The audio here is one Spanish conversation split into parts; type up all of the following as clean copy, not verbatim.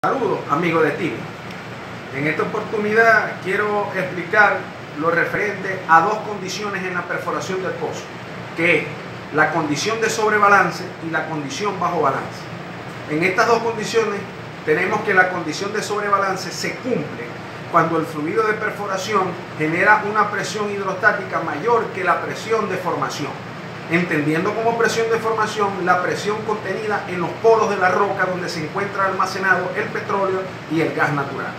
Saludos amigos de TIM. En esta oportunidad quiero explicar lo referente a dos condiciones en la perforación del pozo, que es la condición de sobrebalance y la condición bajo balance. En estas dos condiciones tenemos que la condición de sobrebalance se cumple cuando el fluido de perforación genera una presión hidrostática mayor que la presión de formación, entendiendo como presión de formación la presión contenida en los poros de la roca donde se encuentra almacenado el petróleo y el gas natural.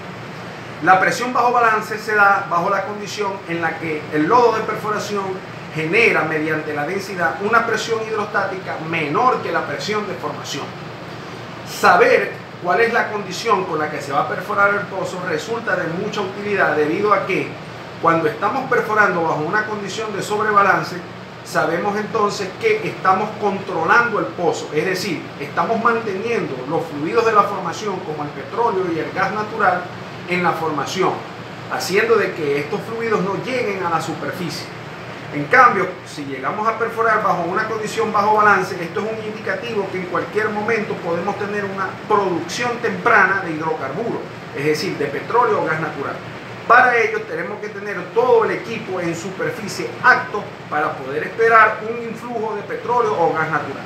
La presión bajo balance se da bajo la condición en la que el lodo de perforación genera mediante la densidad una presión hidrostática menor que la presión de formación. Saber cuál es la condición con la que se va a perforar el pozo resulta de mucha utilidad, debido a que cuando estamos perforando bajo una condición de sobrebalance, sabemos entonces que estamos controlando el pozo, es decir, estamos manteniendo los fluidos de la formación como el petróleo y el gas natural en la formación, haciendo de que estos fluidos no lleguen a la superficie. En cambio, si llegamos a perforar bajo una condición bajo balance, esto es un indicativo que en cualquier momento podemos tener una producción temprana de hidrocarburos, es decir, de petróleo o gas natural. Para ello tenemos que tener todo el equipo en superficie apto para poder esperar un influjo de petróleo o gas natural.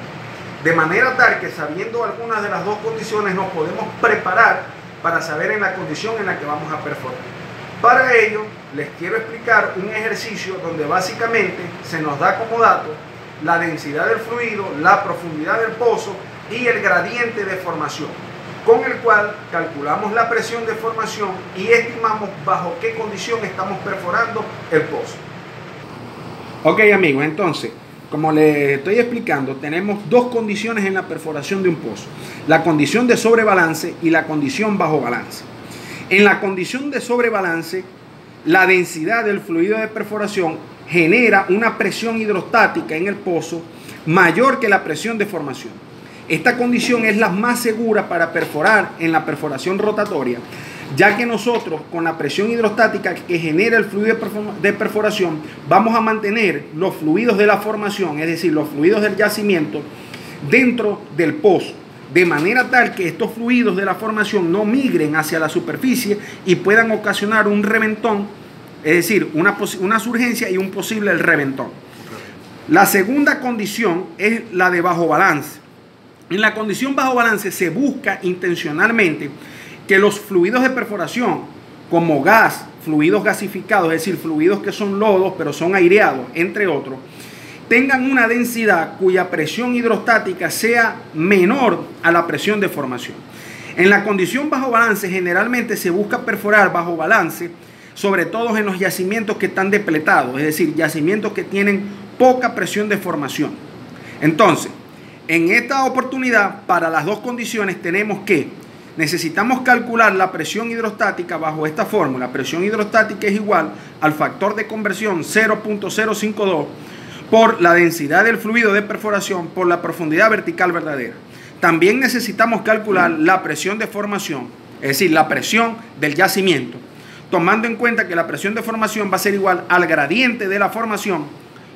De manera tal que, sabiendo algunas de las dos condiciones, nos podemos preparar para saber en la condición en la que vamos a perforar. Para ello les quiero explicar un ejercicio donde básicamente se nos da como dato la densidad del fluido, la profundidad del pozo y el gradiente de formación, con el cual calculamos la presión de formación y estimamos bajo qué condición estamos perforando el pozo. Ok amigos, entonces, como les estoy explicando, tenemos dos condiciones en la perforación de un pozo: la condición de sobrebalance y la condición bajo balance. En la condición de sobrebalance, la densidad del fluido de perforación genera una presión hidrostática en el pozo mayor que la presión de formación. Esta condición es la más segura para perforar en la perforación rotatoria, ya que nosotros, con la presión hidrostática que genera el fluido de perforación, vamos a mantener los fluidos de la formación, es decir, los fluidos del yacimiento, dentro del pozo, de manera tal que estos fluidos de la formación no migren hacia la superficie y puedan ocasionar un reventón, es decir, una surgencia y un posible reventón. La segunda condición es la de bajo balance. En la condición bajo balance se busca intencionalmente que los fluidos de perforación, como gas, fluidos gasificados, es decir, fluidos que son lodos pero son aireados, entre otros, tengan una densidad cuya presión hidrostática sea menor a la presión de formación. En la condición bajo balance generalmente se busca perforar bajo balance, sobre todo en los yacimientos que están depletados, es decir, yacimientos que tienen poca presión de formación. Entonces, en esta oportunidad, para las dos condiciones necesitamos calcular la presión hidrostática bajo esta fórmula. Presión hidrostática es igual al factor de conversión 0.052 por la densidad del fluido de perforación por la profundidad vertical verdadera. También necesitamos calcular la presión de formación, es decir, la presión del yacimiento, tomando en cuenta que la presión de formación va a ser igual al gradiente de la formación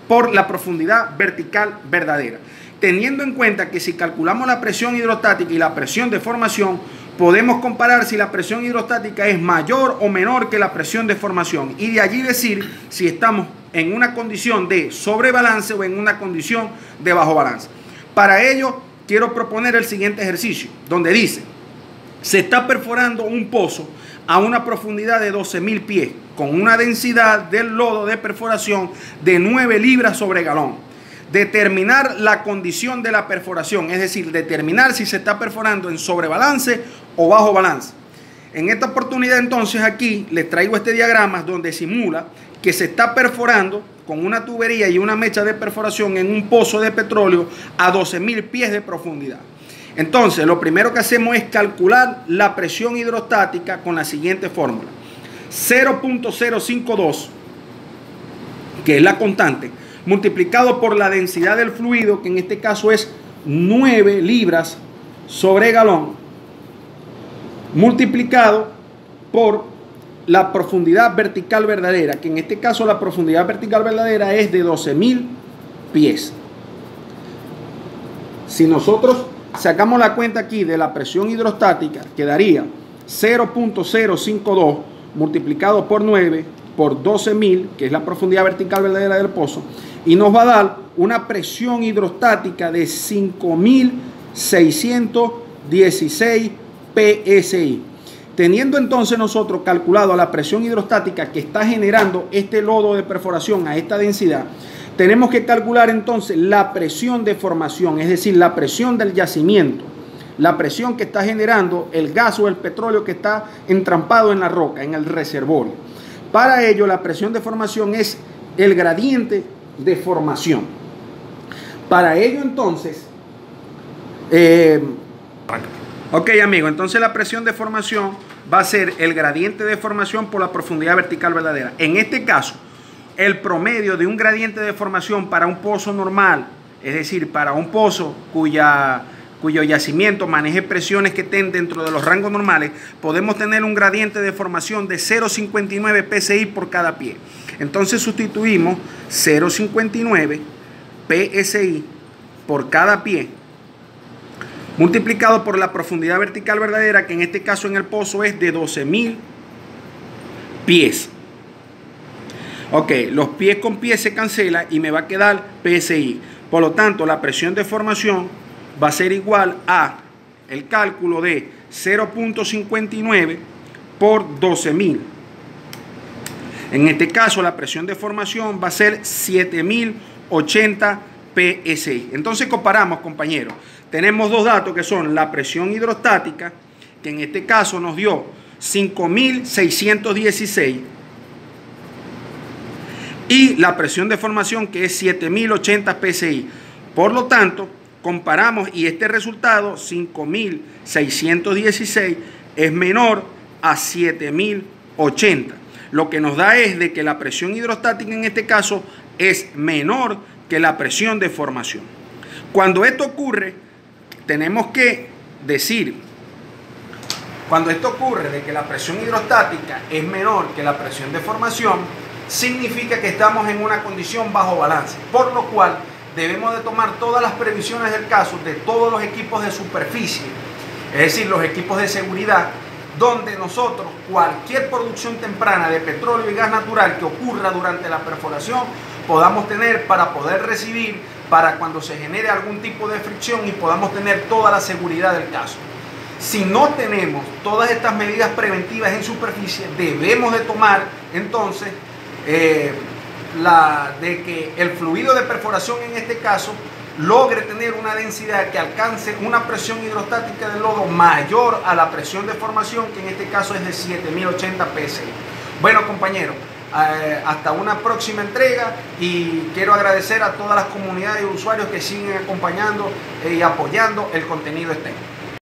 por la profundidad vertical verdadera. Teniendo en cuenta que si calculamos la presión hidrostática y la presión de formación, podemos comparar si la presión hidrostática es mayor o menor que la presión de formación y de allí decir si estamos en una condición de sobrebalance o en una condición de bajo balance. Para ello, quiero proponer el siguiente ejercicio, donde dice: se está perforando un pozo a una profundidad de 12.000 pies, con una densidad del lodo de perforación de 9 libras sobre galón. Determinar la condición de la perforación, es decir, determinar si se está perforando en sobrebalance o bajo balance. En esta oportunidad, entonces, aquí les traigo este diagrama donde simula que se está perforando con una tubería y una mecha de perforación en un pozo de petróleo a 12.000 pies de profundidad. Entonces, lo primero que hacemos es calcular la presión hidrostática con la siguiente fórmula: 0.052, que es la constante, multiplicado por la densidad del fluido, que en este caso es 9 libras sobre galón, multiplicado por la profundidad vertical verdadera, que en este caso la profundidad vertical verdadera es de 12.000 pies. Si nosotros sacamos la cuenta aquí de la presión hidrostática, quedaría 0.052 multiplicado por 9 por 12.000, que es la profundidad vertical verdadera del pozo, y nos va a dar una presión hidrostática de 5.616 PSI. Teniendo entonces nosotros calculado la presión hidrostática que está generando este lodo de perforación a esta densidad, tenemos que calcular entonces la presión de formación, es decir, la presión del yacimiento, la presión que está generando el gas o el petróleo que está entrampado en la roca, en el reservorio. Para ello, la presión de formación es el gradiente de formación. Para ello, entonces, ok, amigo, entonces la presión de formación va a ser el gradiente de formación por la profundidad vertical verdadera. En este caso, el promedio de un gradiente de formación para un pozo normal, es decir, para un pozo cuyo yacimiento maneje presiones que estén dentro de los rangos normales, podemos tener un gradiente de formación de 0.59 PSI por cada pie. Entonces sustituimos 0.59 PSI por cada pie multiplicado por la profundidad vertical verdadera, que en este caso en el pozo es de 12.000 pies. Ok, los pies con pies se cancela y me va a quedar PSI. Por lo tanto, la presión de formación va a ser igual a el cálculo de 0.59 por 12.000. En este caso, la presión de formación va a ser 7.080 PSI. Entonces comparamos, compañeros. Tenemos dos datos que son la presión hidrostática, que en este caso nos dio 5.616, y la presión de formación, que es 7.080 PSI. Por lo tanto, comparamos y este resultado, 5.616, es menor a 7.080. Lo que nos da es de que la presión hidrostática en este caso es menor que la presión de formación. Cuando esto ocurre, tenemos que decir, cuando esto ocurre de que la presión hidrostática es menor que la presión de formación, significa que estamos en una condición bajo balance, por lo cual debemos de tomar todas las previsiones del caso de todos los equipos de superficie, es decir, los equipos de seguridad, donde nosotros cualquier producción temprana de petróleo y gas natural que ocurra durante la perforación podamos tener para poder recibir, para cuando se genere algún tipo de fricción y podamos tener toda la seguridad del caso. Si no tenemos todas estas medidas preventivas en superficie, debemos de tomar entonces de que el fluido de perforación en este caso logre tener una densidad que alcance una presión hidrostática del lodo mayor a la presión de formación, que en este caso es de 7.080 PSI. Bueno, compañeros, hasta una próxima entrega, y quiero agradecer a todas las comunidades de usuarios que siguen acompañando y apoyando el contenido STEM.